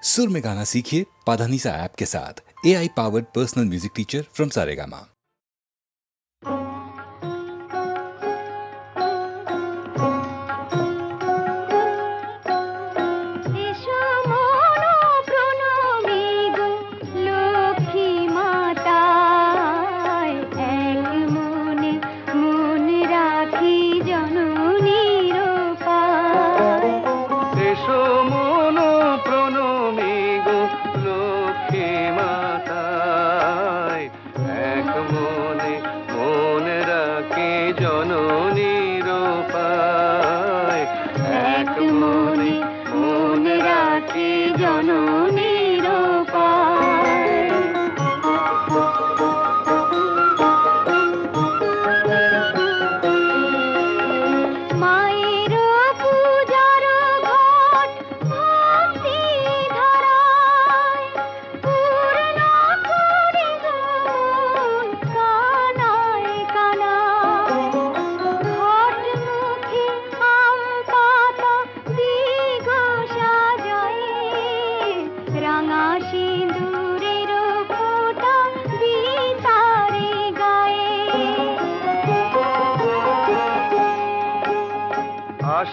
सुर में गाना सीखिए पाधानीसा ऐप के साथ। AI powered personal music teacher from Saregama.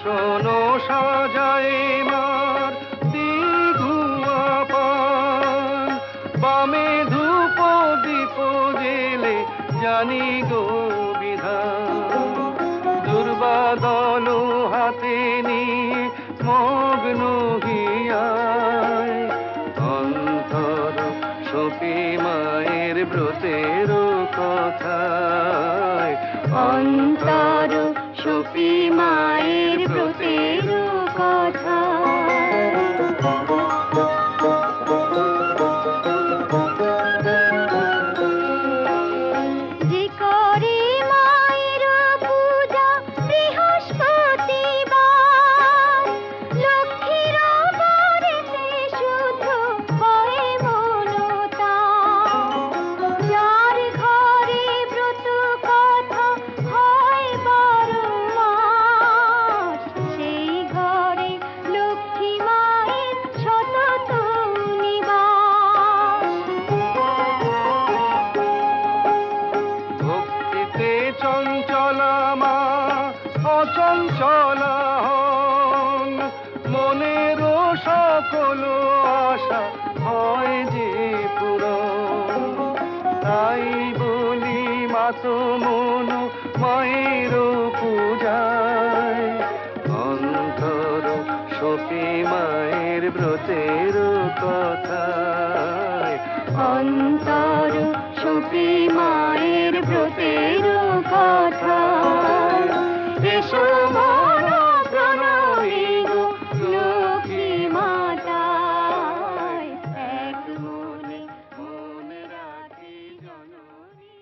শোনো সাজায় মার দিঘুয়া পান, বামে ধূপ দীপ জেলে জানি গো বিধান। দুর্বাদল হাতে নিয়ে মগ্ন হিয়ায়, অন্তর সপি মায়ের ব্রতের কথায়, অন্তর সপি মায়ের ব্রতের কথা। চঞ্চলা মা অচঞ্চলা হন, মনের সকল আশা হয় যে পূরণ। তাই বলি মাত মন মায়ের পূজায়, অন্তর সপি মায়ের ব্রতের কথায়, অন্তর সপি মায়ের ব্রতের কথা। এসো মন প্রণয়ী গো লক্ষ্মী মাতায়, এক মনে মন রাখি জননী।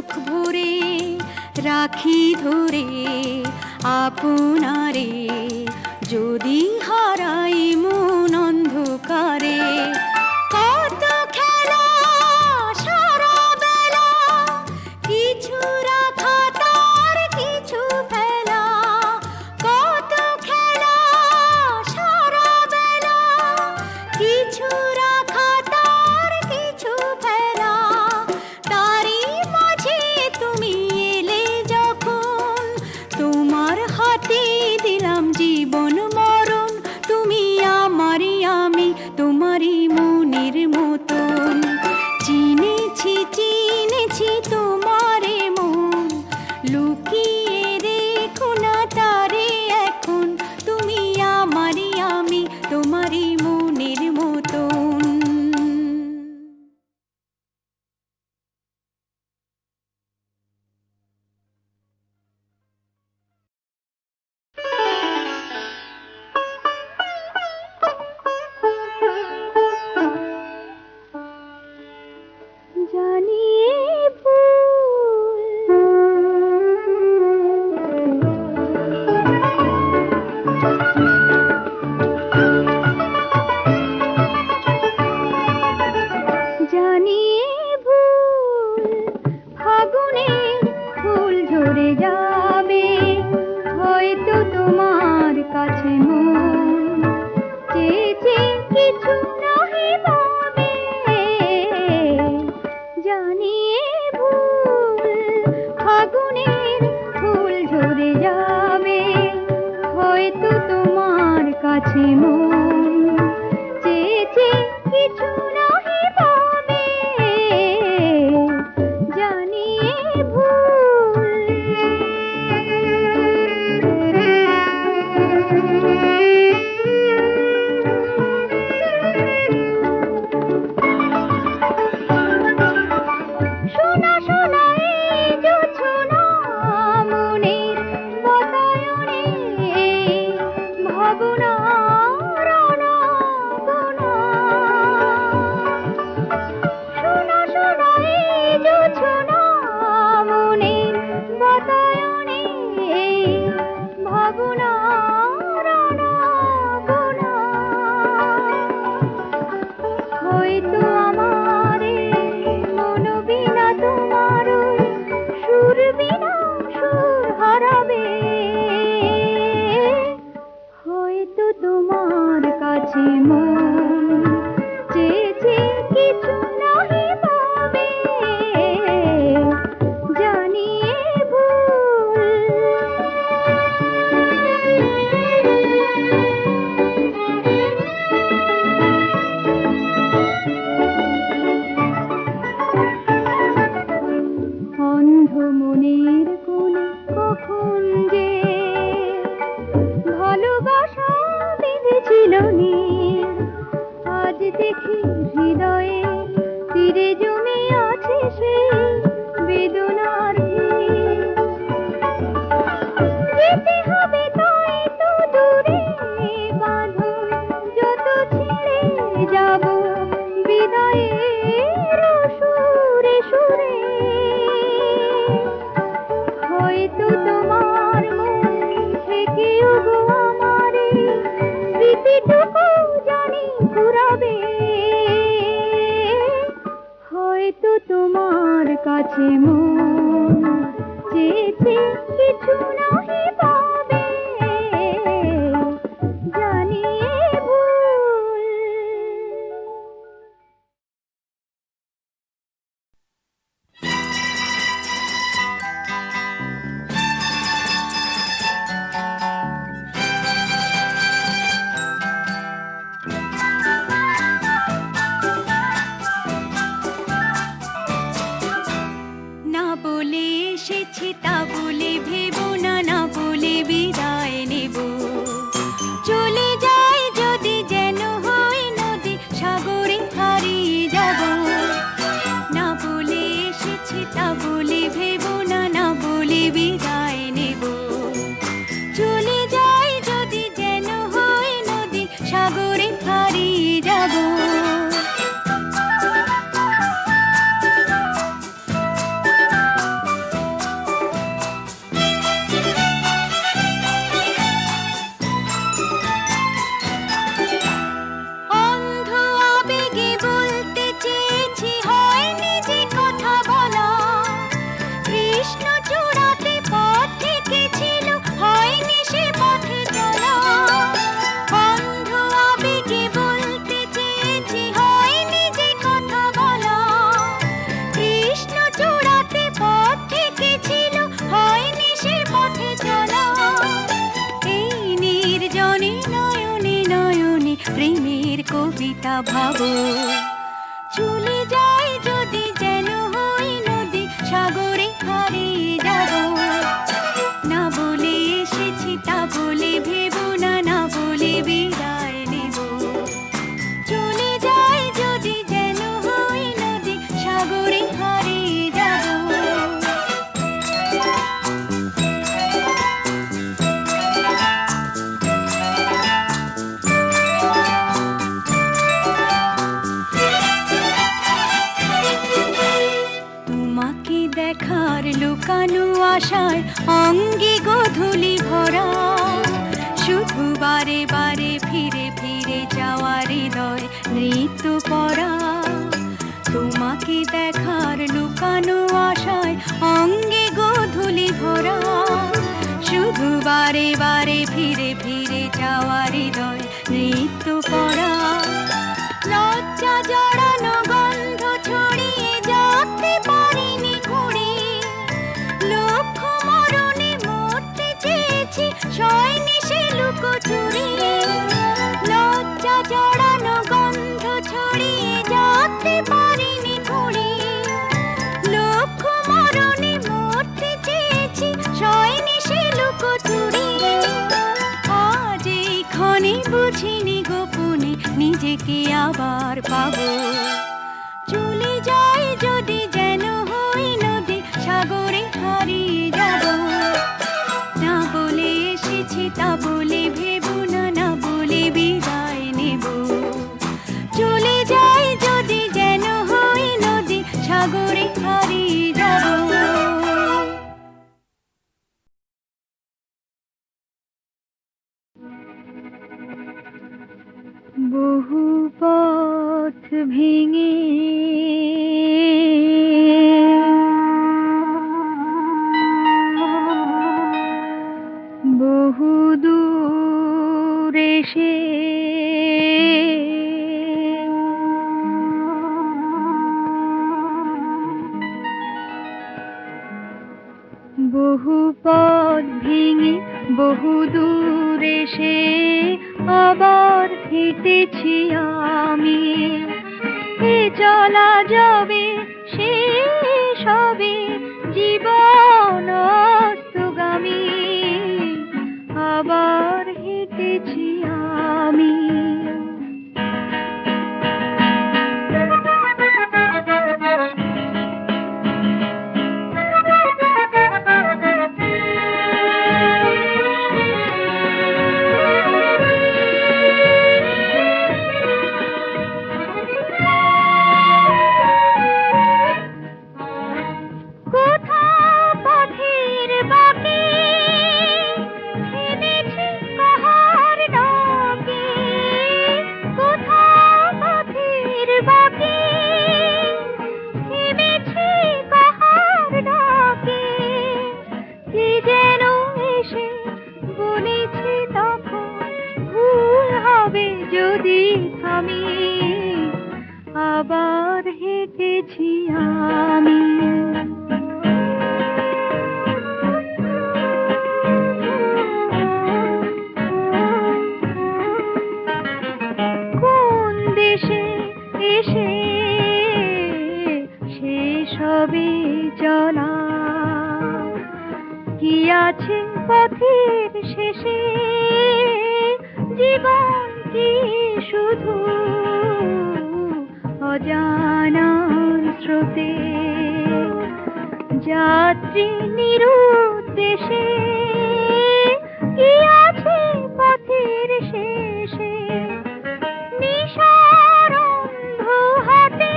বুক ভরে রাখি ধরে আপনারে, যদি হারাই মন অন্ধকারে। কত খেলা সারা বেলা, কিছু রাখা তার কিছু ফেলা। কত খেলা সারা বেলা, কিছু রাখা তার কিছু ফেলা। তারই মাঝে তুমি এলে যখন, তোমার হাতে দিলাম জীবন মরণ। তুমি আমারই আমি, তোমারই মনের মতন। চিনেছি চিনেছি তোমারে মন, লুকিয়ে রেখো না তারে এখন। তুমি আমারই আমি, তোমারই মনের মতন। জানিয়ে ভুল জানিয়ে ভুল ফাগুনের ফুল ঝরে যাবে, হয়তো তোমার কাছে মন চেয়েছে কিছু নাহি পাবে। জানিয়ে ভুল ফাগুনের ফুল ঝরে যাবে, হয়তো তোমার কাছে মন চেয়েছে কিছু নাহি পাবে। জানিয়ে শোনা শোনা এই জোছনা মনের বাতায়নে, ভাবনার আনাগোনা। শোনা শোনা এই জোছনা মনের বাতায়নে, ভাবনার আনাগোনা। হয়তো আমারে মন বিনা তোমার সুর বিনা সুর হারাবে, হয়তো তোমার কাছে মন চেয়েছে কিছু নাহি পাবে। জানিয়ে ভুল অন্ধ মনের কোণে কখন যে ভালোবাসা বেঁধেছিল নীল, আজ দেখি হৃদয়ে তীরে জমে আছে সেই বেদনার ঢেউ। যেতে হবে তাই তো দূরে, বাঁধন যত ছেড়ে যাব বিদায়ের সুরে সুরে। হয়তো তোমার মন থেকেও গো আমারে স্মৃতিটুকু জানি ঘুরাবে, হয়তো তোমার কাছে মন চেয়েছে কিছু নাহি পাবে। জানিয়ে ভুল না বলে এসেছি তা বলে ভেবো না, না ভাবো চলে যাই যদি যেন হই নদী সাগরে হারিয়ে যাব না বলে এসেছি তা বলে ভেবো না না বলে বিদায় নেব চলে যাই যদি যেন হই নদী সাগরে হারিয়ে যাব তোমাকে দেখার লুকানো আশায় অঙ্গে গোধূলি ভরা শুধু বারে বারে ফিরে ফিরে যাওয়ার হৃদয় নৃত্য পরা তোমাকে দেখার লুকানো আশায় অঙ্গে গোধূলি ভরা শুধু বারে বারে ফিরে ফিরে যাওয়ার হৃদয় নৃত্য পরা লজ্জা জড়ানো গন্ধ ছড়িয়ে যেতে পারিনি ঘুরে লক্ষ্য মরণে মরতে চেয়েছি সয়নি সে লুকোচুরি লজ্জা জড়ানো গন্ধ ছড়িয়ে যেতে পারিনি ঘুরে লক্ষ্য মরণে মরতে চেয়েছি সয়নি সে লুকোচুরি আজ এই ক্ষণে বুঝিনি গোপনে নিজেকে আবার পাবো চলে যাই যদি যেন হই নদী সাগরে হারিয়ে যাব না বলে এসেছি তা বলে ভেবো না না বলে বিদায় নেব চলে যাই যদি যেন হই নদী সাগরে হারিয়ে যাব বহু পথ ভেঙে বহু দূর এসে বহু পথ ভেঙে বহু দূর এসে আবার হেঁটেছি আমি এ চলা যাবে শেষ হবে জীবন অস্তগামী আবার হেঁটেছি আমি যদি থামি আবার হেঁটেছি আমি কোন দেশে এসে শেষ হবে চলা কি আছে পথের শেষে জীবন কি শুধু অজানার স্রোতে যাত্রী নিরুদ্দেশে কি আছে পথের শেষে নিশার অন্ধ হাতে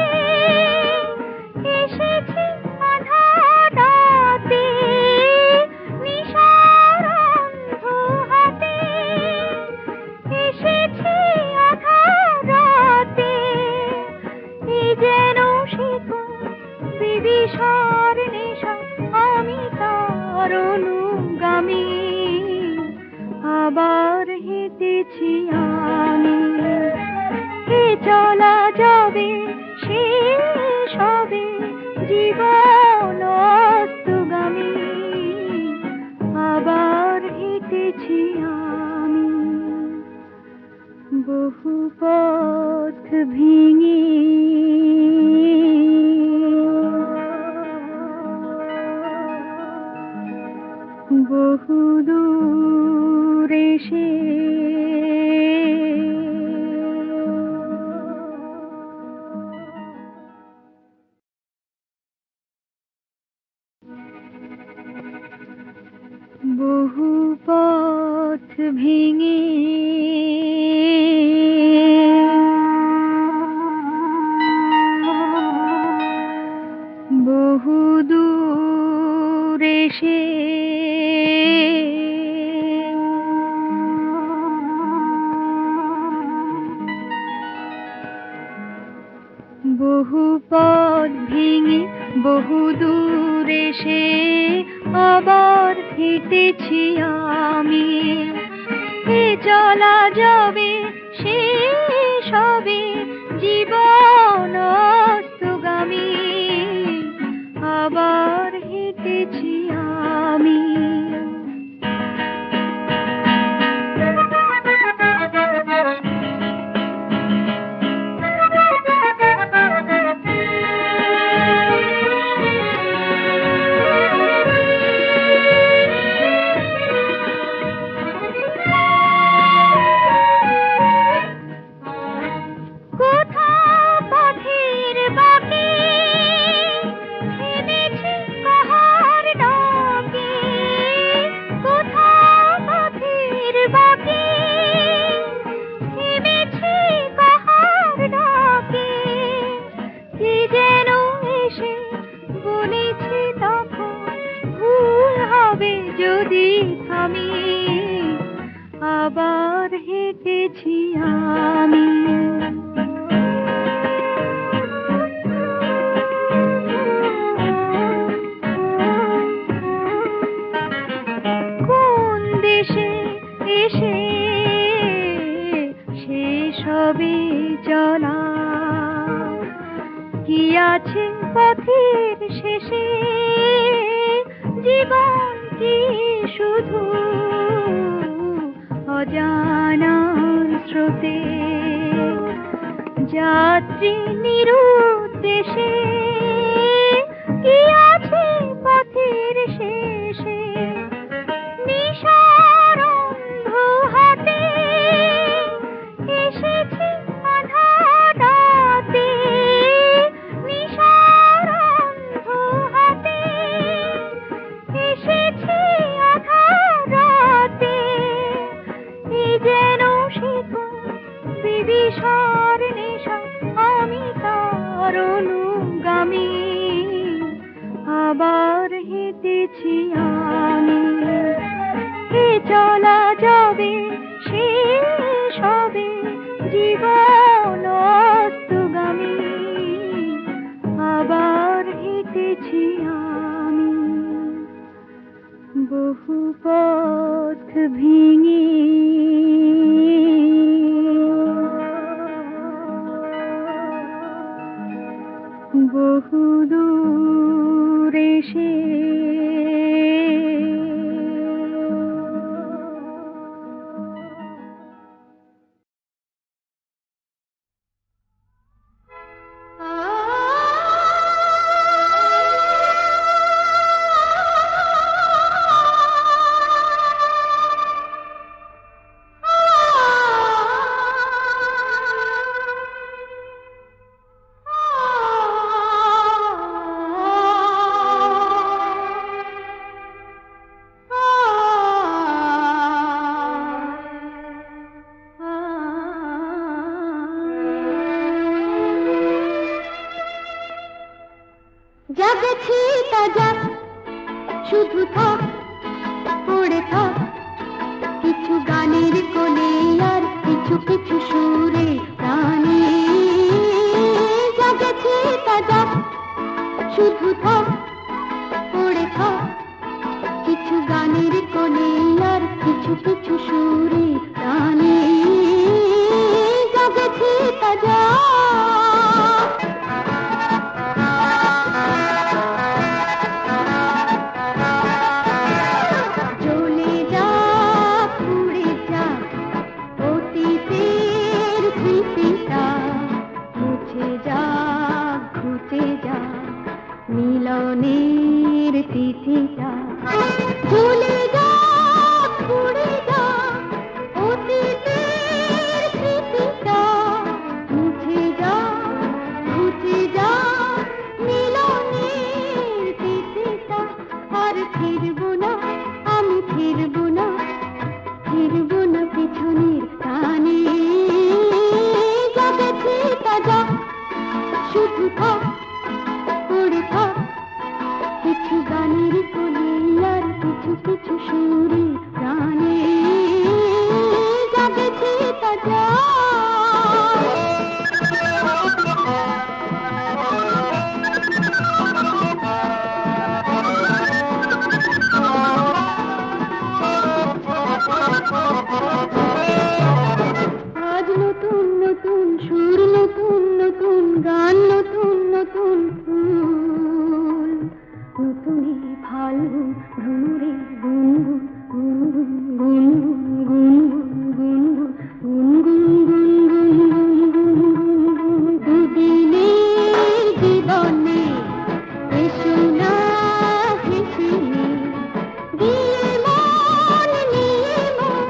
এসেছি আধার রাতে নিশার অন্ধ হাতে এসেছি আধার রাতে এই যেন শিখো বিবিসার নেশা আমি তার অনুগামী আবার হেঁটেছি আমি এ চলা যাবে শেষ হবে জীবন অস্তগামী আবার হেঁটেছি আমি বহু পথ ভেঙে বহুদূর এসে বহু পথ ভেঙে বহু দূর এসে বহু পথ ভেঙে বহু দূর এসে আবার হেঁটেছি আমি, এ চলা যাবে শেষ হবে জীবন অস্তগামী, আবার হেঁটেছি আমি। যদি আমি আবার হেঁটেছি আমি। কোন দেশে এসে শেষ হবে চলা, কি আছে পথের শেষে জীবন কি শুধু অজানা স্রোতে যাত্রী নিরুদ্দেশে, কি আছে পথের শেষে নিশার অন্ধ হাতে এসেছি আধার রাতে, নিশার অন্ধ হাতে এসেছি আধার রাতে, এই যেন শিখো বিবিসার নেশা আমি তার অনুগামী, আবার হেঁটেছি আমি, এ চলা যাবে শেষ হবে জীবন অস্তগামী, আবার হেঁটেছি আমি বহু পথ ভেঙে বহু দূর এসে জাগেছি তা যাক, শুধু থাক পড়ে থাক কিছু গানের কোলে আর কিছু কিছু সুরে প্রাণে, জাগেছি তা যাক, শুধু থাক পড়ে থাক কিছু গানের কোলে আর কিছু কিছু সুরে প্রাণে, জাগেছি তা যাক। ঘুচে যা মিলনের তিথিটা চলে যা উড়ে যা অতীতের স্মৃতিটা মুছে যা ঘুচে যা মিলনের তিথিটা আর ফিরবো না আমি ফিরবো না পিছনের টানে জগতে তাজা শুধু থাক পড়ে থাক কিছু গানের কোলে আর কিছু কিছু সুরে প্রাণে জগতে তাজা আজ নতুন নতুন সুর নতুন নতুন গান নতুন নতুন ফুল নতুনই ফাল্গুন ভ্রমরে গুনগুন গুনগুন গুনগুন গুনগুন গুনগুন গুনগুন দুদিনের জীবনে এসো না হেসে দিয়ে মন নিয়ে মন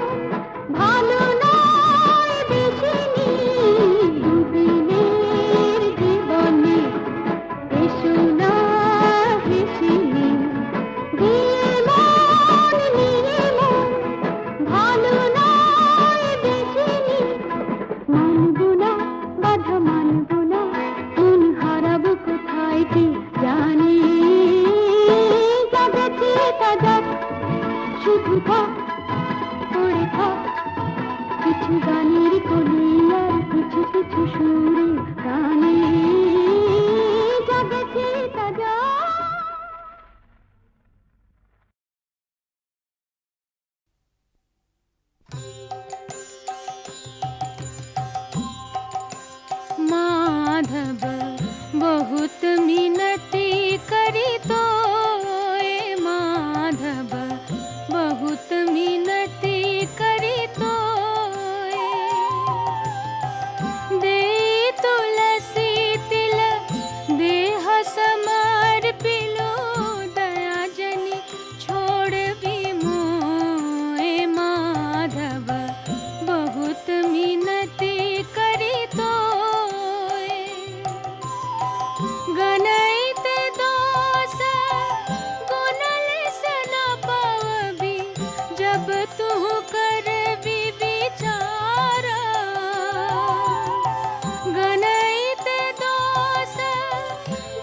ভালো নয় বেশি দুদিনের জীবনে এসো না হেসে দিয়ে মন নিয়ে মন ভালো নয় বেশি মানবো না বাধা মানবো না মন হারাবো কোথায় কি জানি জগতে তাজা শুধু থাক পড়ে থাক কিছু গানের কোলে আর কিছু কিছু সুরে গানে জগতে তাজা माधव बहुत मिनती करी तो माधव बहुत मिनती करी तो दे तुलसी तिल देह समार पिलो दया जनी छोड़ भी मोए माधव बहुत मिनती करी तो गणैते दोष गुणल से न पावबी जब तू कर भी विचारा गणैते दोष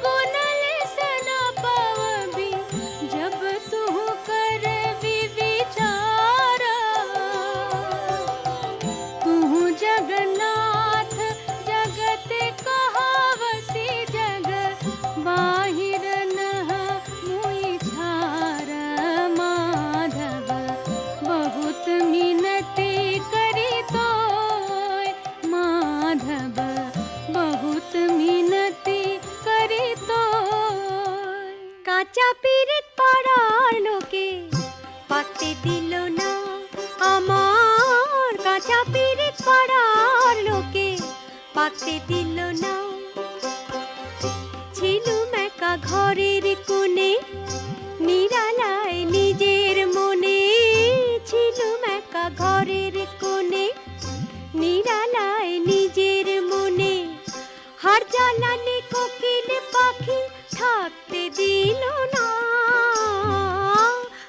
गुणल से न पावबी जब तू कर भी विचारा तू जगन्नाथ जगत कहावसी जग बाहिर नह मुई छार माधव बहुत मिनती करी तो माधव बहुत मिनती करी तो কাঁচা পিরিত পাড়ার লোকে পাতে দিল না আমার কাঁচা পিরিত পাড়ার লোকে পাতে দিল না ছিলুম একা ঘরের কোণে নিরালায় নিজের মনে ছিলুম একা ঘরের কোণে নিরালায় নিজের মনে হার জ্বালানি কোকিল পাখি থাকতে দিল না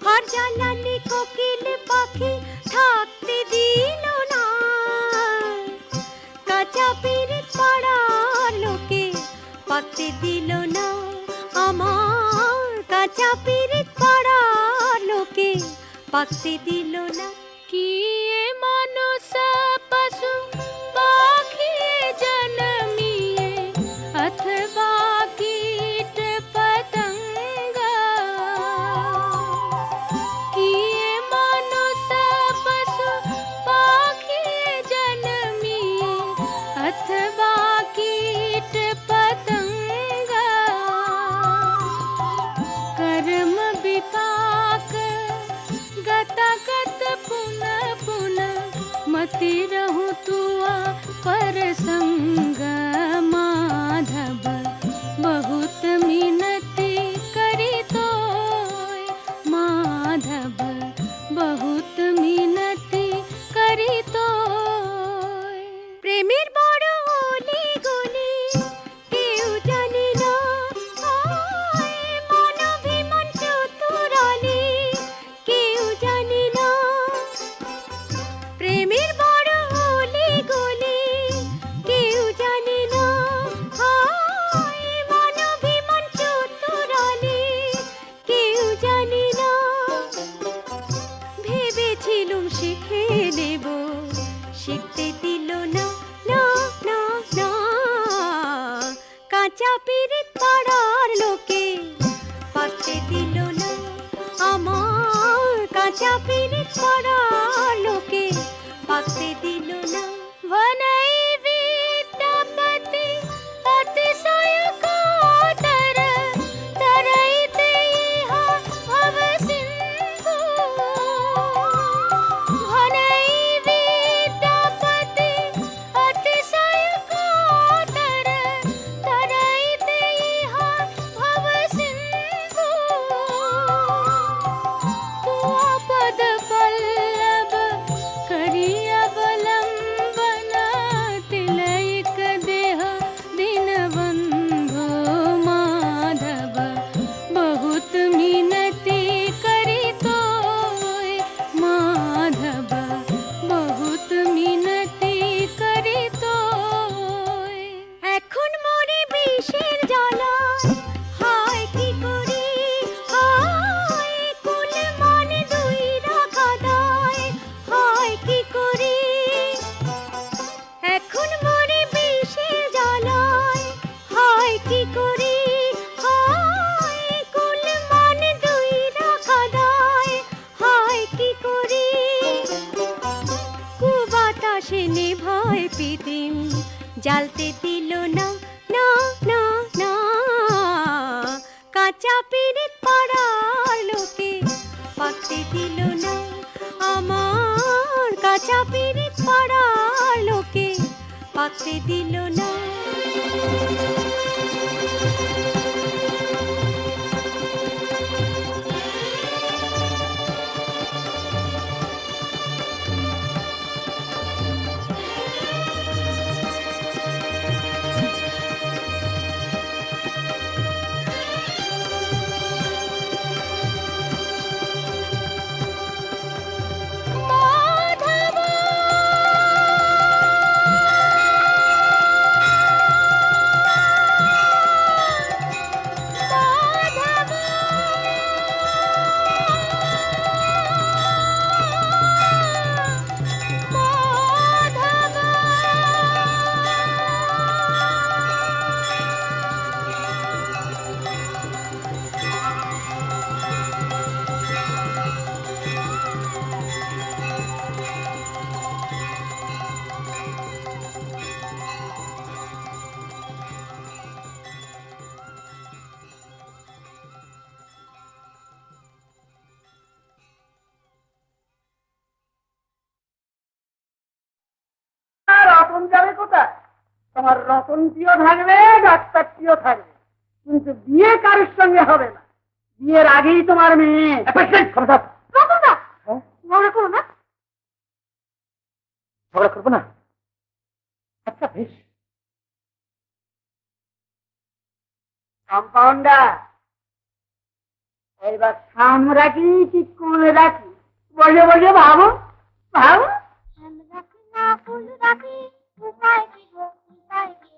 হার জ্বালানি কোকিল পাখি থাকতে দিল না কাঁচা পিরিত পাড়ার লোকে পাতে দিল না আমার কাঁচা পিরিত পাড়ার লোকে পাতে দিল না কি এ মানুষ পশু পাখি জন্মিয়ে अथवा कीट पतंगा किए मनुष्य पशु पाखी जन्मिए अथवा कीट पतंगा कर्म विपाक गता गत पुनः पुनः मति रहूं तुआ पर পিরিত পাড়ার লোকে পাতে দিল না আমার কাঁচা পিরিত পাড়ার লোকে পাতে দিল না वनई विद्यापति अतिशय कातर तरैते इहा भव सिंधु वनई विद्यापति अतिशय कातर तरैते इहा भव सिंधु तू पद पल्लव करिय अवलंबन तिलैक देह दीनबंधु माधव बहुत मिनती करी तोय माधव बहुत मिनती करी तोय এখন মরে বিষের জ্বালায় হায় কি করি হায় কুল মনে দুই রাখা দায় হায় কি করি এখন মরে বিষের জ্বালায় হায় কি করি হায় কুল মনে দুই রাখা দায় হায় কি করি কুবাতাসে নেভায় পিদিম জ্বালতে দিল না না না না কাঁচা পিরিত পাড়ার লোকে পাকতে দিল না আমার কাঁচা পিরিত পাড়ার লোকে পাকতে দিল না মাধব মাধব রতন যাবে কোথায়? তোমার রতনটিও থাকবে, ডাক্তারটিও থাকবে, কিন্তু বিয়ে কারোর সঙ্গে হবে না। বিয়ের আগেই তোমার মেয়ে। রতনদা ঝগড়া করো না ঝগড়া করবো না? আচ্ছা বেশ। কম্পাউন্ডার, এইবার সাম রাখি কি কোন রাখি? বসে বসে ভাবো ভাবো। রাখি না ফুল রাখি উপায় কি গো উপায় কি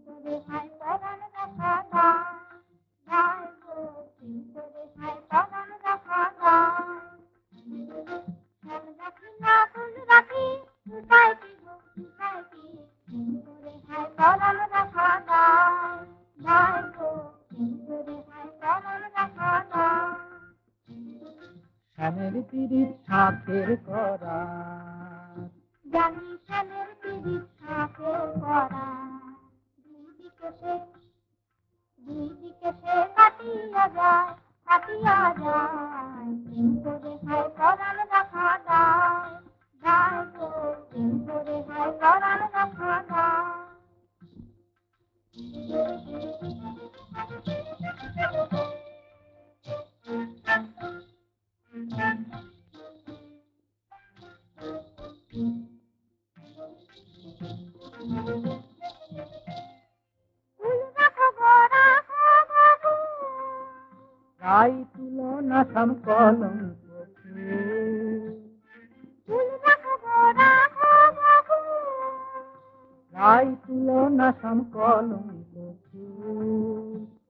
তোরে হাই পরাণ দেখা না যায় গো তোরে হাই পরাণ দেখা না রাখি না ফুল রাখি উপায় কি গো উপায় কি তোরে হাই পরাণ দেখা না যায় গো তোরে হাই পরাণ দেখা না শ্যামের পিরিত সাথের করা, জানি শ্যামের পিরিত সাথের করা দুই দিকে সে কাটিয়া যায় কিন্তু রেহাই করার দেখা যায় যায় গো কিন্তু রেহাই করার দেখা যায় গাই তুলনা সাম কলঙ্ক গাই তুলনা সাম কলঙ্ক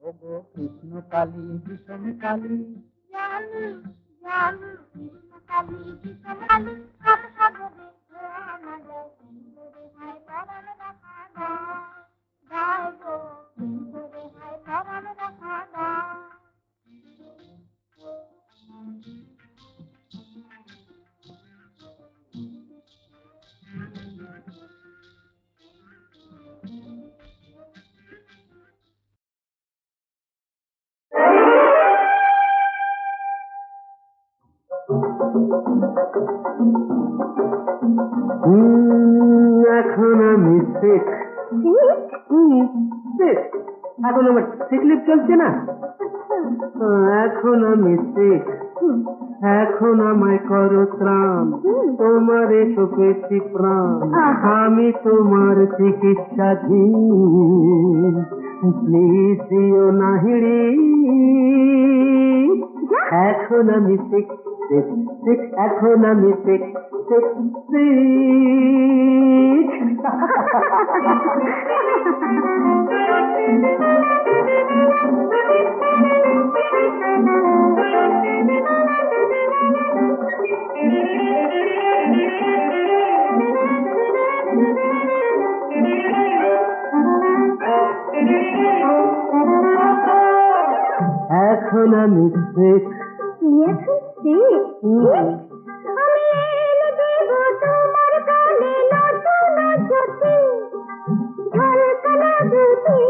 ওগো কৃষ্ণ কালী বিষম কালী জানি জানি কৃষ্ণ কালী বিষম কালী সাত সাগরে না যায় কিন্তু রেহাই করার দেখা যায় যায় গো কিন্তু রেহাই এখন আমি শেখ। শেখ। এখন আমার সিক লিভ চলছে না। এখন আমি শেখ। এখন আমায় করো ত্রাণ, তোমারে তো পেয়েছি প্রাণ, আমি তোমার চিকিৎসাধীন, প্লিজ দিও না হিড়ি। এখন আমি শেখ, শেখ, শেখ, এখন আমি শেখ, শেখ, শেখ। এখন আমি শেখ। আমি এনে দেব তোমার কানে নতুন জ্যোতি, ঝলকানো দুটি,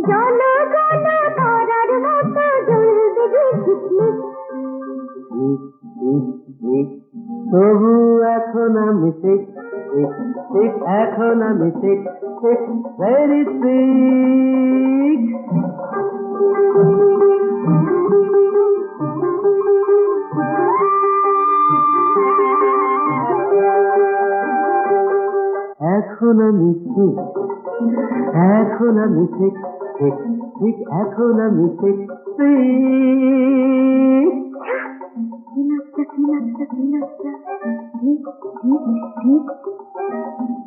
জন গণ তারার মতো জ্বলবে ঝিকমিক। তবু এখন আমি শেখ, শেখ, শেখ, এখন আমি শেখ, শেখ, ভেরি সিক। এখন আমি শেখ, এখন আমি শেখ, শেখ, শেখ, এখন আমি শেখ, শেখ।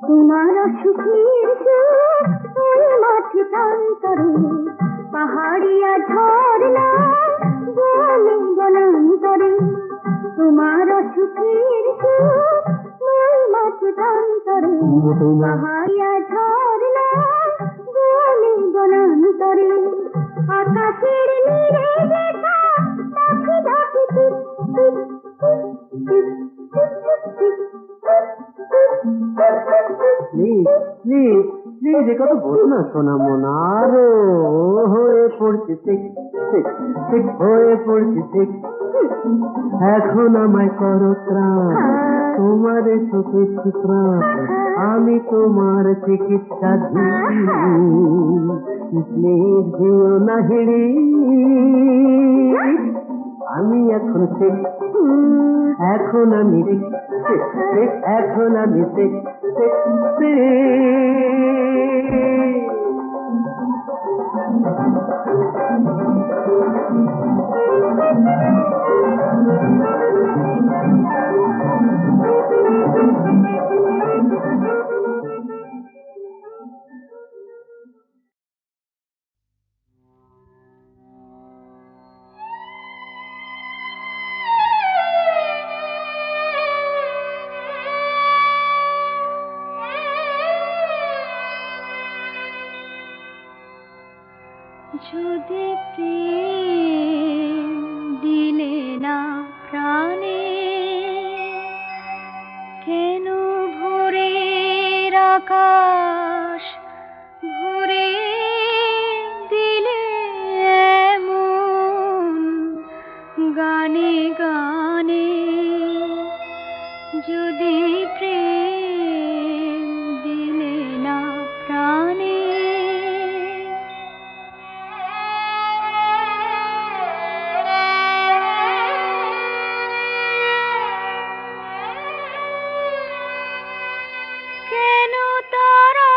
তোমার সুখের সুখ ওই মাঠে প্রান্তরে, পাহাড়িয়া ঝরনা বনে বনান্তরে। তোমার সুখের সুখ ওই মাঠে প্রান্তরে, পাহাড়িয়া ঝরনা বনে বনান্তরে। আকাশের নীরে দেখা পাখি ডাকে টিপ টিপ টিপ টিপ টিপ টিপ। প্লিজ, প্লিজ, প্লিজ, এ কথা বলো না সোনা মনা। আরো হয়ে পড়ছে শেখ, শেখ, শেখ, হয়ে পড়ছে শেখ। এখন আমায় করো ত্রাণ, তোমারে পেয়েছি প্রাণ, আমি তোমার চিকিৎসাধীন, প্লিজ দিও না হিড়ি। আমি এখন শেখ, এখন আমি শেখ, শেখ, শেখ, এখন আমি শেখ, শেখ, শেখ। যদি প্রেম দিলে না প্রাণে, কেন ভোরের আকাশ ভরে দিলে এমন গানে গানে। যদি প্রেম দিলে না প্রাণে, কেন তারা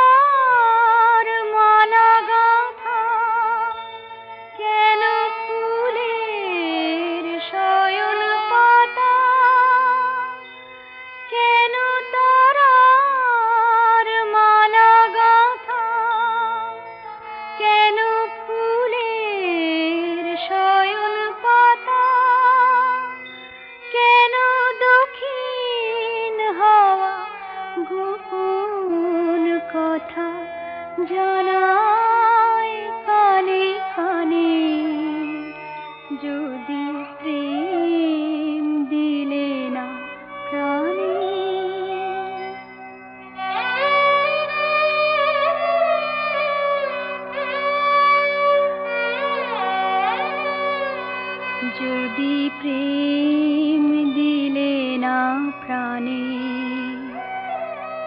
যদি প্রেম দিলে না প্রাণে,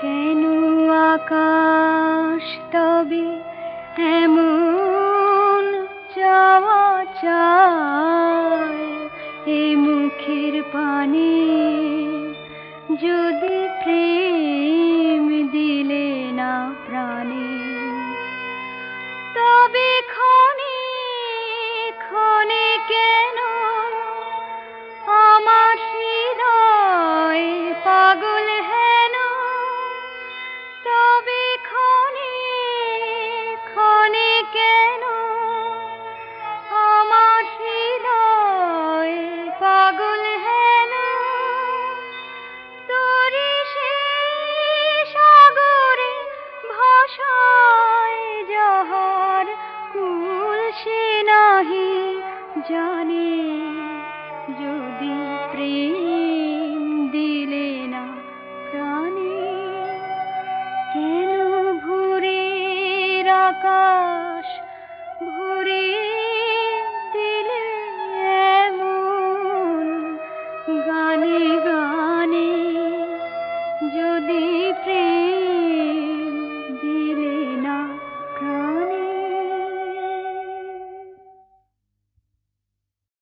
কেন আকাশ তবে এমন চাওয়া চায় এ মুখের পানে? যদি প্রেম দিলে না প্রাণে, তবে ক্ষণে ক্ষণে কেন আমার হৃদয় পাগল হেন? তবে ক্ষণে ক্ষণে কেন আমার হৃদয় পাগল হেন? তোরে সে সাগরে ভাষায় যাহার কুল সে নাহি জানে। যদি প্রেম দিলে না প্রাণে, কেন ভোরের আকাশ ভরে দিলে এমন গানে?